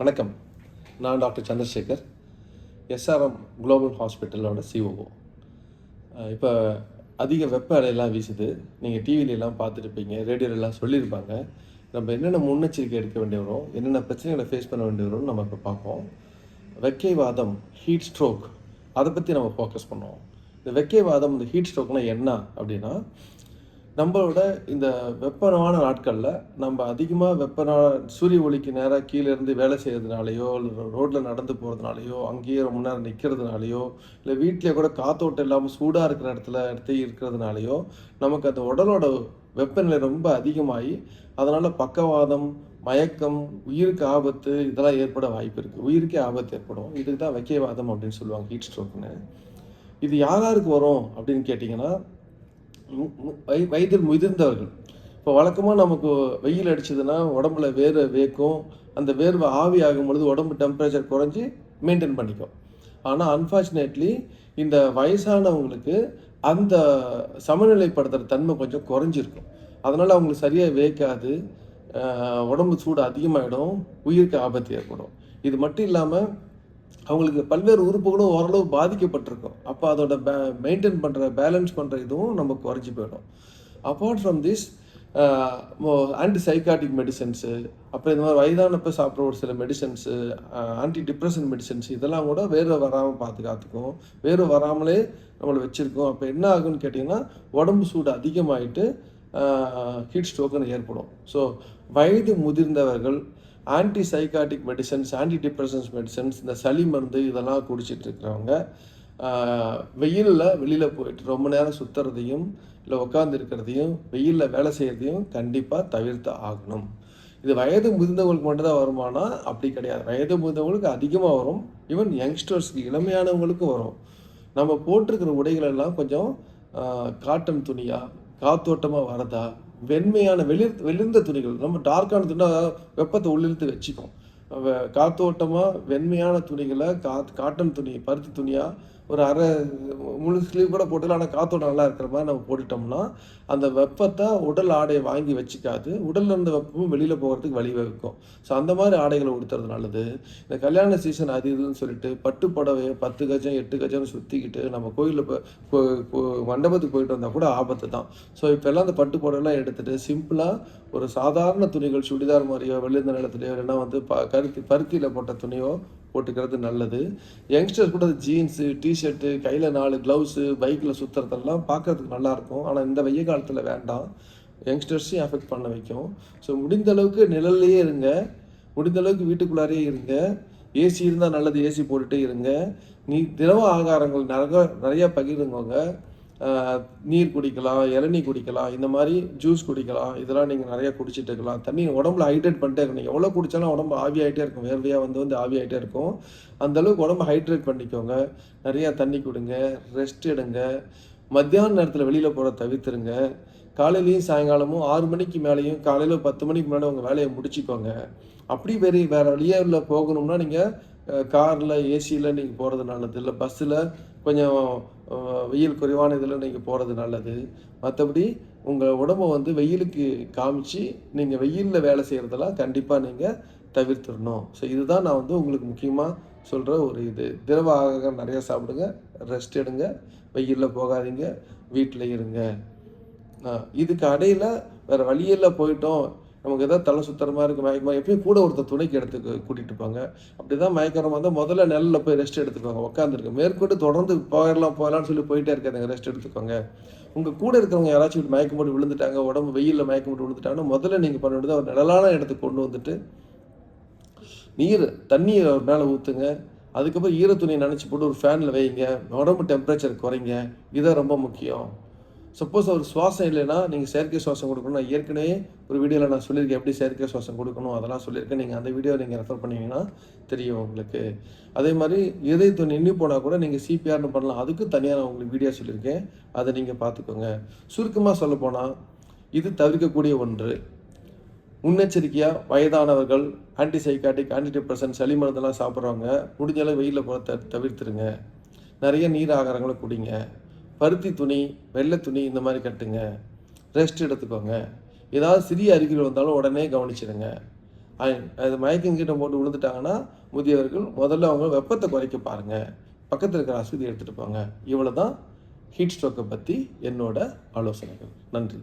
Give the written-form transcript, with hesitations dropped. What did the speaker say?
வணக்கம். நான் doctor Chandrasekar, SRM global ஹாஸ்பிட்டலோட சிஓஓ. இப்போ அதிக வெப்ப அலையெல்லாம் வீசுது. நீங்கள் டிவிலெலாம் பார்த்துருப்பீங்க, ரேடியோலெலாம் சொல்லியிருப்பாங்க. நம்ம என்னென்ன முன்னெச்சரிக்கை எடுக்க வேண்டி வரும், என்னென்ன பிரச்சனைகளை ஃபேஸ் பண்ண வேண்டி வரும்னு நம்ம இப்போ பார்ப்போம். வெக்கைவாதம், ஹீட் ஸ்ட்ரோக், அதை பற்றி நம்ம ஃபோக்கஸ் பண்ணுவோம். இந்த வெக்கைவாதம், இந்த ஹீட் ஸ்ட்ரோக்னால் என்ன அப்படின்னா, நம்மளோட இந்த வெப்பமான நாட்களில் நம்ம அதிகமாக சூரிய ஒளிக்கு நேராக கீழே இருந்து வேலை செய்கிறதுனாலையோ, இல்லை ரோட்டில் நடந்து போகிறதுனாலையோ, அங்கேயே ரொம்ப நேரம் நிற்கிறதுனாலையோ, இல்லை வீட்டிலே கூட காத்தோட்டம் இல்லாமல் சூடாக இருக்கிற இடத்துல இருக்கிறதுனாலையோ நமக்கு அந்த உடலோட வெப்பநிலை ரொம்ப அதிகமாகி அதனால் பக்கவாதம், மயக்கம், உயிருக்கு ஆபத்து இதெல்லாம் ஏற்பட வாய்ப்பு இருக்குது. உயிருக்கே ஆபத்து ஏற்படும். இதுக்கு தான் வெக்கைவாதம் அப்படின்னு சொல்லுவாங்க, ஹீட் ஸ்ட்ரோக்னு. இது யாருக்கு வரும் அப்படின்னு கேட்டிங்கன்னா, வயதில் முதிர்ந்தவர்கள். இப்போ வழக்கமாக நமக்கு வெயில் அடிச்சதுன்னா உடம்புல வேர்வை வேர்க்கும். அந்த வேர்வை ஆவி ஆகும் பொழுது உடம்பு டெம்பரேச்சர் குறைஞ்சி மெயின்டைன் பண்ணிக்கும். ஆனால் அன்ஃபார்ச்சுனேட்லி இந்த வயசானவங்களுக்கு அந்த சமநிலைப்படுத்துகிற தன்மை கொஞ்சம் குறைஞ்சிருக்கும். அதனால் அவங்களுக்கு சரியாக வேர்க்காது, உடம்பு சூடு அதிகமாகிடும், உயிருக்கு ஆபத்து ஏற்படும். இது மட்டும் இல்லாமல் அவங்களுக்கு பல்வேறு உறுப்புகளும் ஓரளவு பாதிக்கப்பட்டிருக்கும். அப்போ அதோட மெயின்டைன் பண்ணுற, பேலன்ஸ் பண்ணுற இதுவும் நமக்கு குறைஞ்சி போயிடும். அப்பார்ட் ஃப்ரம் திஸ், ஆன்டிசைக்காட்டிக் மெடிசன்ஸு, அப்புறம் இந்த மாதிரி வயதானப்போ சாப்பிட்ற ஒரு சில மெடிசன்ஸு, ஆன்டி டிப்ரெஷன் மெடிசன்ஸ், இதெல்லாம் கூட வேர்வை வராமல் பாதுகாத்துக்கும், வேர்வை வராமலே நம்மளை வச்சுருக்கோம். அப்போ என்ன ஆகுன்னு கேட்டிங்கன்னா, உடம்பு சூடு அதிகமாகிட்டு ஹீட் ஸ்ட்ரோக்குன்னு ஏற்படும். ஸோ வயது முதிர்ந்தவர்கள் ஆன்டிசைக்காட்டிக் மெடிசன்ஸ், ஆன்டி டிப்ரெஷன்ஸ் மெடிசன்ஸ், இந்த சளி மருந்து இதெல்லாம் குடிச்சிட்டு இருக்கிறவங்க வெயிலில் வெளியில் போயிட்டு ரொம்ப நேரம் சுற்றுறதையும், இல்லை உட்காந்து இருக்கிறதையும், வெயிலில் வேலை செய்கிறதையும் கண்டிப்பாக தவிர்த்து ஆகணும். இது வயது முதிர்ந்தவங்களுக்கு மட்டும்தான் வருமானா? அப்படி கிடையாது. வயது முதிர்ந்தவங்களுக்கு அதிகமாக வரும். ஈவன் யங்ஸ்டர்ஸ்க்கு, இளமையானவங்களுக்கும் வரும். நம்ம போட்டிருக்கிற உடைகளெல்லாம் கொஞ்சம் காட்டன் துணியாக, காத்தோட்டமாக வரதா, வெண்மையான வெளிர்ந்த துணிகள். நம்ம டார்க்கான துணினா வெப்பத்தை உள்ளிழுத்து வச்சுக்கும். காத்தோட்டமாக வெண்மையான துணிகளை, காட்டன் துணி, பருத்தி துணியாக ஒரு அரை முழு ஸ்லீவ் கூட போட்டுக்கலாம். ஆனால் காத்தோட்டம் நல்லா இருக்கிற மாதிரி நம்ம போட்டுட்டோம்னா அந்த வெப்பத்தை உடல் ஆடையை வாங்கி வச்சுக்காது. உடலில் இருந்த வெப்பமும் வெளியில் போகிறதுக்கு வழிவகுக்கும். ஸோ அந்த மாதிரி ஆடைகளை உடுத்துறது நல்லது. இந்த கல்யாண சீசன் அது இதுன்னு சொல்லிட்டு பட்டு புடவையை 10 கஜம் 8 கஜம்னு சுற்றிக்கிட்டு நம்ம கோயிலில் மண்டபத்துக்கு போயிட்டு வந்தால் கூட ஆபத்து தான். ஸோ இப்போ எல்லாம் அந்த பட்டு புடவைலாம் எடுத்துகிட்டு சிம்பிளாக ஒரு சாதாரண துணிகள், சுடிதார் மாதிரியோ, வெளிர்ந்த நிலத்துலையோ, இல்லைன்னா வந்து பருத்தியில் போட்ட துணியோ போட்டுக்கிறது நல்லது. யங்ஸ்டர்ஸ் கூட ஜீன்ஸு, டிஷர்ட்டு, கையில் 4 க்ளவுஸு, பைக்கில் சுற்றுறதெல்லாம் பார்க்குறதுக்கு நல்லாயிருக்கும். ஆனால் இந்த வெய்ய காலத்தில் வேண்டாம், யங்ஸ்டர்ஸையும் அஃபெக்ட் பண்ண வைக்கும். ஸோ முடிந்த அளவுக்கு நிழல்லையே இருங்க, முடிந்த அளவுக்கு வீட்டுக்குள்ளாரே இருங்க. ஏசி இருந்தால் நல்லது, ஏசி போட்டுகிட்டே இருங்க. திரவ ஆகாரங்கள் நிறையா பகிருங்கோங்க. நீர் குடிக்கலாம், இளநீர் குடிக்கலாம், இந்த மாதிரி ஜூஸ் குடிக்கலாம். இதெல்லாம் நீங்கள் நிறையா குடிச்சிட்டு இருக்கலாம். தண்ணி உடம்புல ஹைட்ரேட் பண்ணிட்டே இருக்கணும். நீங்கள் எவ்வளோ குடித்தாலும் உடம்பு ஆவியாகிட்டே இருக்கும், வேர்வையாக வந்து ஆவியாகிட்டே இருக்கும். அந்தளவுக்கு உடம்பு ஹைட்ரேட் பண்ணிக்கோங்க. நிறையா தண்ணி குடிங்க, ரெஸ்ட் எடுங்க. மத்தியான நேரத்தில் வெளியில் போகிற தவிர்த்துருங்க. காலையிலையும் சாயங்காலமும் 6 மணிக்கு மேலேயும் காலையில் 10 மணிக்கு மேலே உங்கள் வேலையை முடிச்சுக்கோங்க. அப்படி வேறு வழியாக போகணும்னா நீங்கள் காரில், ஏசியில் நீங்கள் போகிறது நல்லது. இல்லை பஸ்ஸில் கொஞ்சம் வெயில் குறைவான இதில் நீங்கள் போகிறது நல்லது. மற்றபடி உங்கள் உடம்பை வந்து வெயிலுக்கு காமிச்சு நீங்கள் வெயிலில் வேலை செய்கிறதெல்லாம் கண்டிப்பாக நீங்கள் தவிர்த்துடணும். ஸோ இதுதான் நான் வந்து உங்களுக்கு முக்கியமாக சொல்கிற ஒரு இது. திரவ ஆகாரம் நிறையா சாப்பிடுங்க, ரெஸ்ட் எடுங்க, வெயிலில் போகாதீங்க, வீட்டில் இருங்க. இதுக்கு அடையில் வேறு வழியில் போயிட்டோம், நமக்கு எதாவது தலை சுற்றுற மாதிரி இருக்குது, மயக்கமாக, எப்பயும் கூட ஒருத்தர் துணைக்கு கூட்டிகிட்டு போங்க. அப்படி தான் மயக்கமாக இருந்தால் முதல்ல நிழலில் போய் ரெஸ்ட் எடுத்துக்கோங்க, உட்காந்துருக்கு. மேற்கொண்டு தொடர்ந்து போகலான்னு சொல்லி போயிட்டே இருக்காதுங்க, ரெஸ்ட் எடுத்துக்கோங்க. உங்கள் கூட இருக்கிறவங்க யாராச்சும் மயக்கம் போட்டு விழுந்துட்டாங்க, உடம்பு வெயிலில் மயக்கம் போட்டு விழுந்துட்டாங்கன்னா முதல்ல நீங்கள் பண்ண வேண்டியது ஒரு நிழலான இடத்துக்கு கொண்டு வந்துட்டு தண்ணியை மேலே ஊற்றுங்க. அதுக்கப்புறம் ஈர துணியை நினச்சி போட்டு ஒரு ஃபேனில் வைங்க, உடம்பு டெம்பரேச்சர் குறைங்க. இதுதான் ரொம்ப முக்கியம். சப்போஸ் ஒரு சுவாசம் இல்லைன்னா நீங்கள் செயற்கை சுவாசம் கொடுக்கணும். நான் ஏற்கனவே ஒரு வீடியோவில் நான் சொல்லியிருக்கேன் எப்படி செயற்கை சுவாசம் கொடுக்கணும், அதெல்லாம் சொல்லியிருக்கேன். நீங்கள் அந்த வீடியோவை நீங்கள் ரெஃபர் பண்ணிங்கன்னா தெரியும் உங்களுக்கு. அதே மாதிரி இதயத்தை நின்று போனால் கூட நீங்கள் சிபிஆர்னு பண்ணலாம். அதுக்கு தனியாக நான் உங்களுக்கு வீடியோ சொல்லியிருக்கேன், அதை நீங்கள் பார்த்துக்கோங்க. சுருக்கமாக சொல்லப்போனால் இது தவிர்க்கக்கூடிய ஒன்று. முன்னெச்சரிக்கையாக வயதானவர்கள், ஆன்டிசைக்காட்டிக், ஆன்டிடிப்ரெசன்ட், சளி மருந்தெல்லாம் சாப்பிட்றவங்க முடிஞ்ச அளவு வெயிலில் போக தவிர்த்துருங்க. நிறைய நீர் ஆகாரங்களை குடிங்க. பருத்தி துணி, வெள்ளை துணி இந்த மாதிரி கட்டுங்க. ரெஸ்ட் எடுத்துக்கோங்க. ஏதாவது சிறிய அறிகுறி வந்தாலும் உடனே கவனிச்சிடுங்க. அயன் அது மயக்கம் கீட்ட போட்டு விழுந்துட்டாங்கன்னா முதியவர்கள் முதல்ல அவங்க வெப்பத்தை குறைக்க பாருங்கள், பக்கத்தில் இருக்கிற ஆஸ்பத்திரி எடுத்துகிட்டு போங்க. இவ்வளோ தான் ஹீட் ஸ்ட்ரோக்கை பற்றி என்னோட ஆலோசனைகள். நன்றி.